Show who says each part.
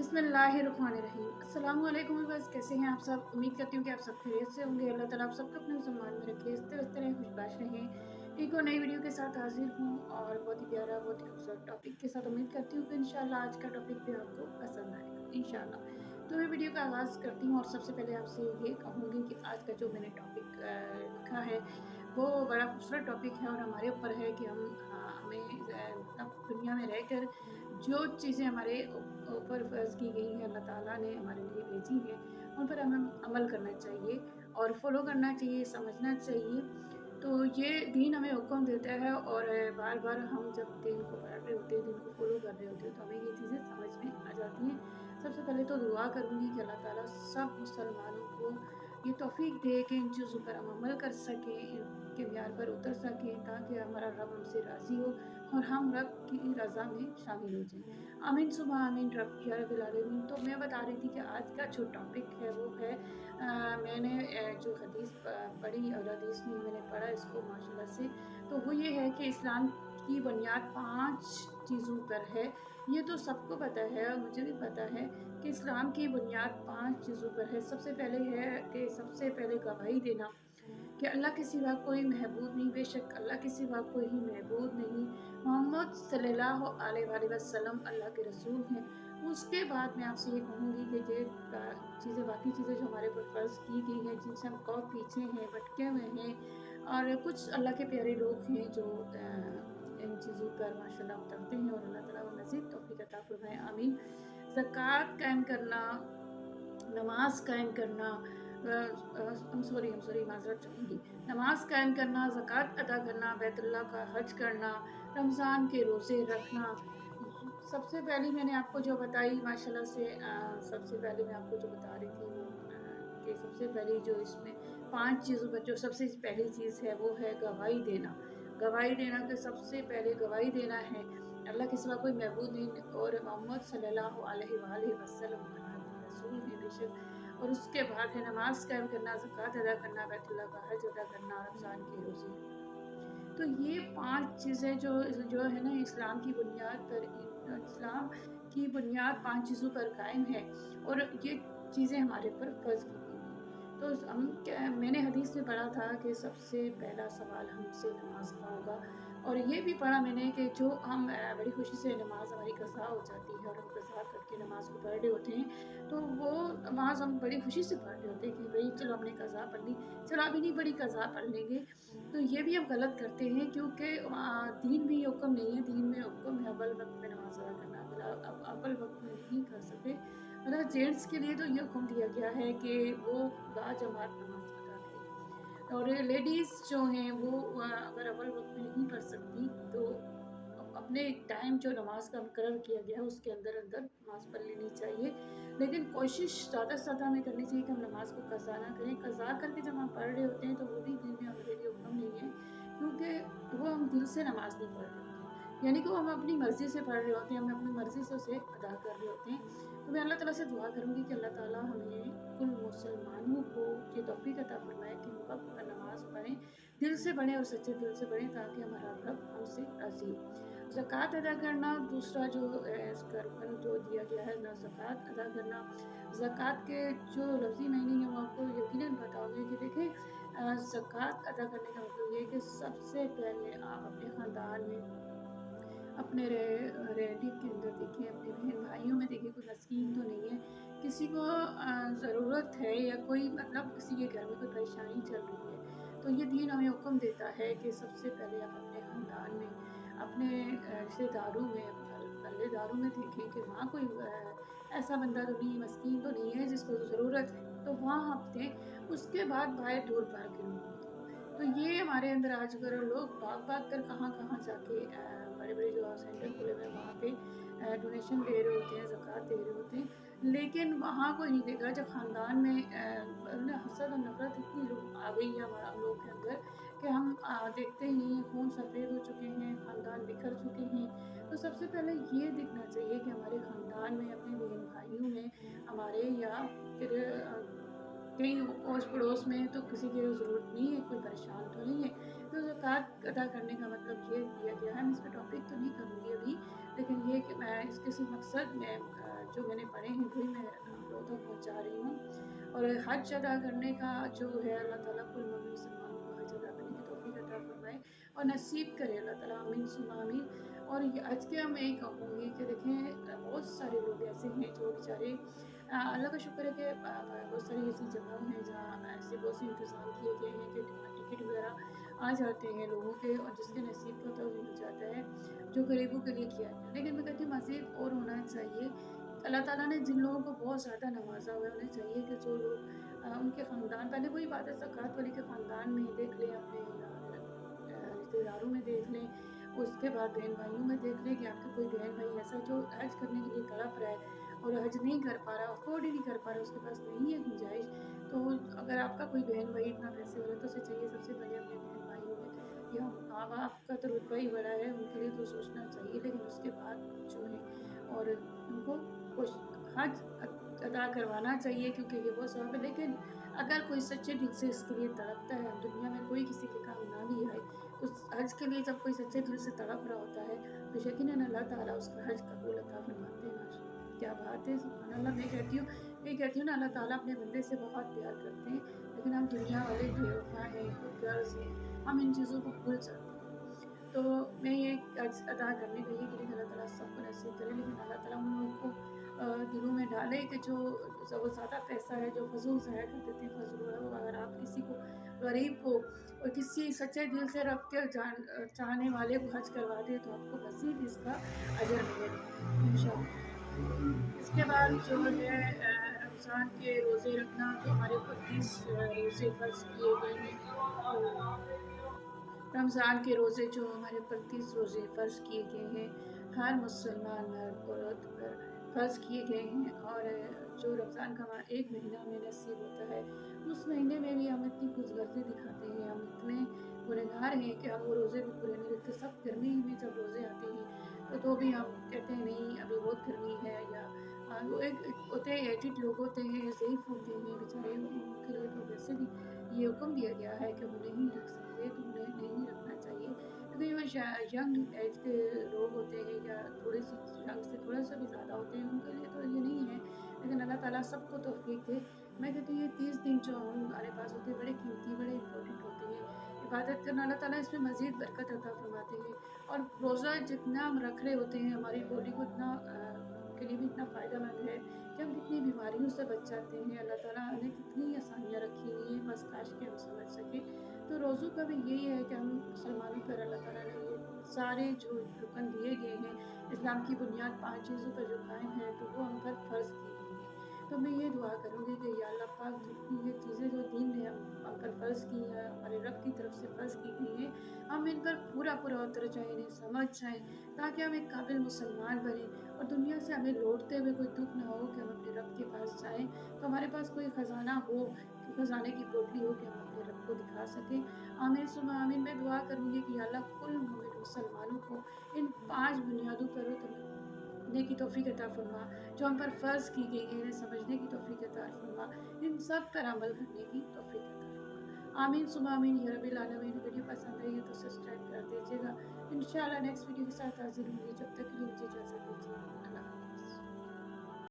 Speaker 1: बिस्मिल्लाहिर्रहमानिर्रहीम। अस्सलाम वालेकुम व्यूअर्स, कैसे हैं आप सब। उम्मीद करती हूँ कि आप सब खैरियत से होंगे। अल्लाह ताला आप सबको अपने सम्मान में रखे, हंसते हंसते रहें, खुशबाश रहें। एक और नई वीडियो के साथ हाजिर हूँ और बहुत ही प्यारा, बहुत ही खूबसूरत टॉपिक के साथ। उम्मीद करती हूँ कि इंशाल्लाह आज का टॉपिक भी आपको पसंद आएगा इंशाल्लाह। तो मैं वीडियो का आगाज़ करती हूँ और सबसे पहले आपसे ये कहूँगी कि आज का जो मैंने टॉपिक लिखा है वो बड़ा खूबसूरत टॉपिक है और हमारे ऊपर है कि हमें मतलब दुनिया में रहकर जो चीज़ें हमारे ऊपर फ़र्ज़ की गई हैं, अल्लाह ताला ने हमारे लिए भेजी हैं, उन पर हमें अमल करना चाहिए और फ़ॉलो करना चाहिए, समझना चाहिए। तो ये दीन हमें हुक्म देता है और बार-बार हम जब दीन को पढ़ रहे होते हैं, दीन को फ़ॉलो कर रहे होते हैं, तो हमें ये चीज़ें समझ में आ जाती हैं। सबसे पहले तो दुआ करूँगी कि अल्लाह ताला सब मुसलमानों को ये तौफ़ीक दे कि इन चीज़ों पर हम अमल कर सकें, इनके म्यार पर उतर सकें, ताकि हमारा रब हमसे राज़ी हो और हम रब की रज़ा में शामिल हो जाएँ। आमीन सुबह आमीन रब या रब्बिल आलमीन। तो मैं बता रही थी कि आज का जो टॉपिक है वो है मैंने जो हदीस पढ़ी और हदीस में मैंने पढ़ा इसको माशाल्लाह से, तो वो ये है कि इस्लाम की बुनियाद 5 चीज़ों पर है। ये तो सबको पता है और मुझे भी पता है कि इस्लाम की बुनियाद 5 चीज़ों पर है। सबसे पहले है कि सबसे पहले गवाही देना कि अल्लाह के सिवा कोई महबूद नहीं, बेशक अल्लाह के सिवा कोई ही महबूद नहीं। मोहम्मद सल्लल्लाहु अलैहि वसल्लम अल्लाह के रसूल हैं। उसके बाद मैं आपसे ये कहूँगी कि ये चीज़ें बाकी चीज़ें जो हमारे ऊपर फ़र्ज़ की गई हैं, जिनसे हम बहुत पीछे हैं, भटके हुए हैं और कुछ अल्लाह के प्यारे लोग हैं जो इन चीज़ों पर माशाल्लाह उतरते हैं और अल्लाह ताला वो मज़ीद तौफ़ीक अता फ़रमाए, आमीन। ज़कात कायम करना, नमाज़ कायम करना, आई एम सॉरी माज़रत चाहूँगी। नमाज़ कायम करना, ज़कात अदा करना, बैतुल्लाह का हज करना, रमज़ान के रोज़े रखना। सबसे पहले मैंने आपको जो बताई माशाल्लाह से सबसे पहले मैं आपको जो बता रही थी वो कि सबसे पहली जो इसमें 5 चीज़ों में जो सबसे पहली चीज़ है वो है गवाही देना। गवाही देना कि सबसे पहले गवाही देना है अल्लाह के सिवा कोई महबूद नहीं और मोहम्मद सल्लल्लाहु अलैहि वसल्लम अल्लाह के रसूल हैं बेशक। और उसके बाद है नमाज़ कायम करना, ज़कात अदा करना, बैतुल्लाह का हज अदा करना, रमज़ान के रोज़े रखना। तो ये 5 चीज़ें जो है ना इस्लाम की बुनियाद पर इस्लाम की बुनियाद 5 चीज़ों पर कायम है और ये चीज़ें हमारे ऊपर फ़र्ज़ की गई हैं। तो हम क्या मैंने हदीस में पढ़ा था कि सबसे पहला सवाल हमसे नमाज का होगा और ये भी पढ़ा मैंने कि जो हम बड़ी खुशी से नमाज हमारी कज़ा हो जाती है और हम कज़ा करके नमाज को पढ़ रहे होते हैं, तो वो नमाज हम बड़ी खुशी से पढ़ रहे होते हैं कि भाई चलो हमने कज़ा पढ़ ली, चलो अभी नहीं पढ़ी कज़ा पढ़ लेंगे। तो ये भी हम गलत करते हैं क्योंकि दीन में ये हुक्म नहीं है, दीन में हुक्म है अव्वल वक़्त में नमाज़ अदा करना। अगर आप अव्वल वक़्त में नहीं कर सकते, मतलब जेंट्स के लिए तो ये हुक्म दिया गया है कि वो बाजमात नमाज़ अदा करें और लेडीज़ जो हैं वो अगर अव्वल वक़्त में नहीं पढ़ सकती तो अपने टाइम जो नमाज का मुकर्रर किया गया है उसके अंदर नमाज पढ़ लेनी चाहिए। लेकिन कोशिश ज़्यादा से ज़्यादा हमें करनी चाहिए कि हम नमाज को कज़ा ना करें। कज़ा करके जब हम पढ़ रहे होते हैं तो वो भी दीन में हमारे लिए हुक्म नहीं है क्योंकि वो हम दिल से नमाज नहीं पढ़ रहे होते हैं। यानी कि वो हम अपनी मर्ज़ी से पढ़ रहे होते हैं, हम अपनी मर्ज़ी से उसे अदा कर रहे होते हैं। तो मैं अल्लाह ताला से दुआ करूँगी कि अल्लाह ताला हमें कुल मुसलमानों को ये तौफ़ीक अता फ़रमाए कि हम वक़्त पर नमाज़ पढ़ें, दिल से पढ़ें और सच्चे दिल से पढ़ें ताकि हमारा रब हमसे राज़ी हो। ज़कात अदा करना दूसरा जो इसका रुकन जो दिया गया है ना, ज़कात अदा करना। ज़कात के जो लफ्ज़ी मायने हैं वो आपको यकीनन पता होंगे कि देखें ज़कात अदा करने का मतलब ये है कि सबसे पहले आप अपने ख़ानदान में अपने रिलेटिव के अंदर देखें, अपने बहन-भाइयों में देखें, कोई मस्कीन तो नहीं है, किसी को ज़रूरत है या कोई मतलब किसी के घर में कोई परेशानी चल रही है, तो ये दीन हमें हुक्म देता है कि सबसे पहले आप अपने ख़ानदान में, अपने रिश्तेदारों में, पल्लेदारों में देखें कि वहाँ कोई ऐसा बंदा तो नहीं, मस्कीन तो नहीं है जिसको ज़रूरत है, तो वहाँ आप दें। उसके बाद बाहर दूर-पार के लोगों को दो। तो ये हमारे अंदर आज अगर लोग भाग-भाग कर कहाँ-कहाँ जाके बड़े-बड़े जो सेंटर खुले हुए हैं वहाँ पे डोनेशन दे रहे होते हैं, ज़कात दे रहे होते हैं, लेकिन वहाँ कोई नहीं देगा जब ख़ानदान में ना हसद और नफ़रत इतनी लोग आ गई है हम लोगों के अंदर कि हम देखते ही नहीं हैं, खून सफ़ेद हो चुके हैं, ख़ानदान बिखर चुके हैं। तो सबसे पहले ये देखना चाहिए कि हमारे ख़ानदान में, अपने बहन-भाइयों में, हमारे या फिर कहीं ओस पड़ोस में तो किसी की ज़रूरत नहीं है, कोई परेशान तो नहीं है। तो ज़कात अदा करने का मतलब ये दिया गया है। मैं इसका टॉपिक तो नहीं करूँगी अभी, लेकिन ये कि मैं इसके किसी मकसद में जो मैंने पढ़े हैं वही मैं आप लोगों तक पहुँचा रही हूँ। और हज अदा करने का जो है, अल्लाह ताला कुल मोमिन मुसलमानों को हज अदा करने की तौफ़ीक अता फ़रमाए और नसीब करे अल्लाह ताला, आमीन सुम्मा आमीन। और ये हज के मैं यही कहूँगी कि देखें, बहुत सारे लोग ऐसे हैं जो बेचारे, अल्लाह का शुक्र है कि बहुत सारी ऐसी जगह हैं जहाँ ऐसे बहुत से इंतज़ाम किए गए हैं कि टिकट वगैरह आ जाते हैं लोगों के, और जिसके नसीब का तो मिल जाता है, जो गरीबों के लिए किया गया। लेकिन मैं कहती हूँ मज़ीद और होना चाहिए। अल्लाह ताला ने जिन लोगों को बहुत ज़्यादा नवाज़ा हुआ है, उन्हें चाहिए कि जो लोग उनके ख़ानदान, पहले वही बात है, ज़कात वाली के ख़ानदान में देख लें, अपने रिश्तेदारों में देख लें, उसके बाद बहन भाइयों में देख लें कि आपके कोई बहन भाई ऐसा जो हज करने के लिए तड़प रहा है और हज नहीं कर पा रहा, अफोर्ड ही नहीं कर पा रहा, उसके पास नहीं है गुंजाइश। तो अगर आपका कोई बहन भाई इतना पैसे वाला है, तो उसे चाहिए सबसे पहले अपने बहन भाइयों में, या माँ बाप का तो रुतबा ही बड़ा है, उनके लिए तो सोचना चाहिए, लेकिन उसके बाद जो है, और उनको कुछ हज अदा करवाना चाहिए, क्योंकि ये वो सवाब है। लेकिन अगर कोई सच्चे दिल से इसके लिए तड़पता है, दुनिया में कोई किसी के काम ना भी आए, तो हज के लिए जब कोई सच्चे दिल से तड़प रहा होता है, तो यकीनन अल्लाह ताला उसका हज कबूल अता फरमाते हैं। माशा क्या बात है, सुभान अल्लाह। मैं कहती हूँ ना, अल्लाह ताला अपने बंदे से बहुत प्यार करते हैं, लेकिन हम दुनिया वाले बेवफा हैं, खुद गर्ज़ हैं, हम इन चीज़ों को भूल जाते हैं। तो मैं ये कर्ज़ अदा करने का ये करी कि अल्लाह ताला सबको नसीब करे, लेकिन अल्लाह ताला उन लोगों को दिलों में डाले कि जो वो ज़्यादा पैसा है, जो फ़ज़ूल ज़ाया कर देते हैं, फ़ज़ूल। अगर आप किसी को, गरीब को, और किसी सच्चे दिल से रब के चाहने वाले को हज करवा दें, तो आपको मज़ीद इसका अजर मिलेगा इंशाअल्लाह। इसके बाद जो है, रमज़ान के रोज़े रखना, तो हमारे ऊपर 30 रोज़े फ़र्ज़ किए गए हैं। तो रमज़ान के रोज़े जो हमारे ऊपर 30 रोज़े फ़र्ज़ किए गए हैं, हर मुसलमान मर्द औरत पर फ़र्ज़ किए गए हैं। और जो रमज़ान का हमारा 1 महीना हमें नसीब होता है, उस महीने में भी हम इतनी खुशगर्ज़ी दिखाते हैं, हम इतने गुनहगार हैं कि हम वो रोज़े भी पूरे नहीं रखते। सब गर्मी में जब रोज़े आते हैं, तो भी हम कहते हैं नहीं अभी बहुत गर्मी है, या वो एक होते हैं, एजिड लोग होते हैं, ज़ईफ़ होते हैं बेचारे, उनके लिए तो वैसे भी ये हुक्म दिया गया है कि वो नहीं रख सकते, तो उन्हें नहीं रखना चाहिए। क्योंकि वो यंग एज के लोग होते हैं, या थोड़ी-सी यंग से थोड़ा-सा भी ज़्यादा होते हैं, उनके लिए तो ये नहीं है। लेकिन अल्लाह ताला सबको तौफ़ीक दे। मैं कहती हूँ ये 30 दिन जो हमारे पास होते हैं, बड़े कीमती, बड़े इम्पोर्टेंट होते हैं। इबादत करना, अल्लाह ताला इसमें मज़ीद बरकत अता फ़रमाते हैं। और रोज़ा जितना हम रख रहे होते हैं, हमारी बॉडी को इतना के लिए भी इतना फ़ायदेमंद है कि हम कितनी बीमारियों से बच जाते हैं। अल्लाह ताला ने कितनी आसानियाँ रखी हुई हैं, बस काश कि हम समझ सकें। तो रोज़ों का भी यही है कि हम मुसलमानों पर अल्लाह ताला ने ये सारे जो रुकन दिए गए हैं, इस्लाम की बुनियाद 5 चीज़ों पर जो कायम है, तो वो हम पर फ़र्ज़ की गई हैं। तो मैं ये दुआ करूँगी कि या अल्लाह पाक, जितनी ये चीज़ें जो दीन ने हम पर फ़र्ज़ की हैं, हमारे रब की तरफ से फ़र्ज़ की गई हैं, हम इन पर पूरा-पूरा उतर जाएँ, इन्हें समझ जाएँ, ताकि हम एक काबिल मुसलमान बनें, और दुनिया से हमें लौटते हुए कोई दुःख ना हो कि हम अपने रब के पास जाएँ, तो हमारे पास कोई ख़ज़ाना हो, कि ख़ज़ाने की पोटली हो कि हम अपने रब को दिखा सकें। आमीन सुम्मा आमीन। मैं दुआ करूँगी कि या अल्लाह कुल मोमिन मुसलमानों को इन 5 बुनियादों पर उतरने की तौफ़ीक अता फ़रमा, जो हम पर फ़र्ज़ की गई हैं, इन्हें समझने की तौफ़ीक अता फ़रमा, इन सब पर अमल करने की तौफ़ीक अता फ़रमा। आमीन सुम्मा आमीन या रब्बिल आलमीन। वीडियो पसंद आई है तो सब्सक्राइब कर दीजिएगा। इंशाअल्लाह नेक्स्ट वीडियो के साथ हाज़िर होंगी, जब तक के लिए मुझे इजाज़त दीजिए। अल्लाह